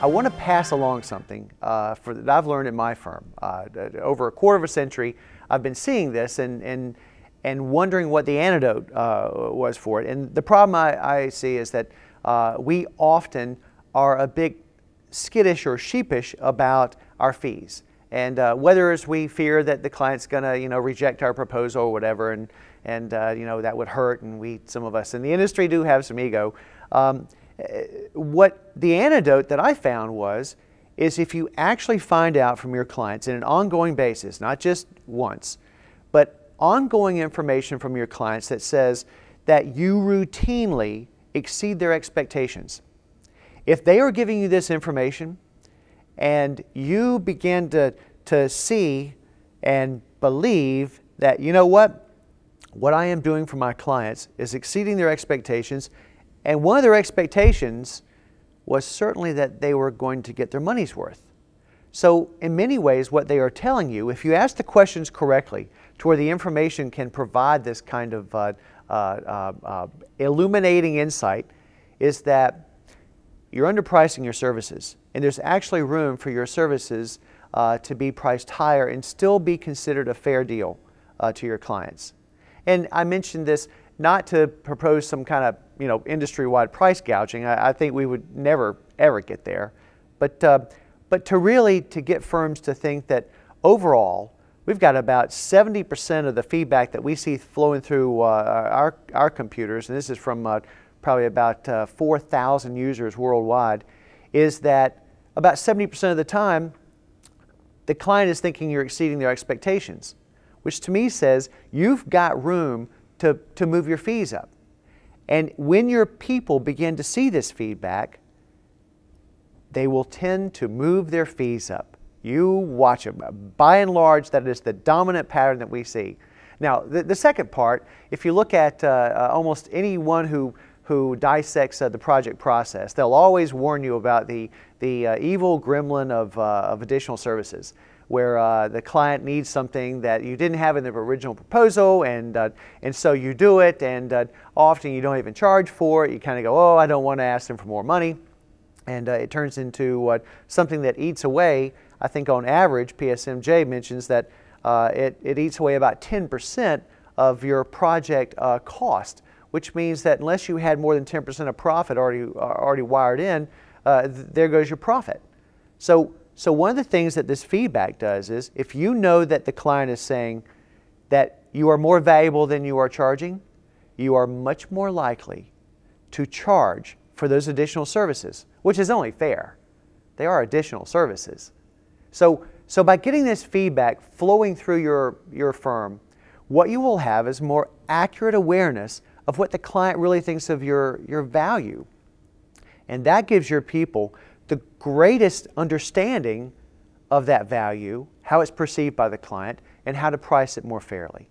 I want to pass along something that I've learned in my firm. Over a quarter of a century, I've been seeing this and wondering what the antidote was for it. And the problem I see is that we often are a bit skittish or sheepish about our fees. And whether it's we fear that the client's going to, reject our proposal or whatever, and that would hurt, and some of us in the industry do have some ego. What the antidote that I found is if you actually find out from your clients in an ongoing basis, not just once, but ongoing information from your clients that says that you routinely exceed their expectations. If they are giving you this information and you begin to see and believe that, what I am doing for my clients is exceeding their expectations, and one of their expectations was certainly that they were going to get their money's worth. So in many ways, what they are telling you, if you ask the questions correctly, to where the information can provide this kind of illuminating insight, is that you're underpricing your services, and there's actually room for your services to be priced higher and still be considered a fair deal to your clients. And I mentioned this not to propose some kind of industry-wide price gouging. I think we would never ever get there, but to really get firms to think that overall we've got about 70% of the feedback that we see flowing through our computers, and this is from probably about 4,000 users worldwide, is that about 70% of the time the client is thinking you're exceeding their expectations, which to me says you've got room to move your fees up. And when your people begin to see this feedback, they will tend to move their fees up. You watch them. By and large, that is the dominant pattern that we see. Now, the second part, if you look at almost anyone who dissects the project process, they'll always warn you about the evil gremlin of additional services, where the client needs something that you didn't have in the original proposal, and so you do it, and often you don't even charge for it. You kind of go, oh, I don't want to ask them for more money, and it turns into something that eats away. I think on average, PSMJ mentions that it eats away about 10% of your project cost, which means that unless you had more than 10% of profit already wired in, there goes your profit. So one of the things that this feedback does is, if you know that the client is saying that you are more valuable than you are charging, you are much more likely to charge for those additional services, which is only fair. They are additional services. So by getting this feedback flowing through your firm, what you will have is more accurate awareness of what the client really thinks of your value. And that gives your people the greatest understanding of that value, how it's perceived by the client, and how to price it more fairly.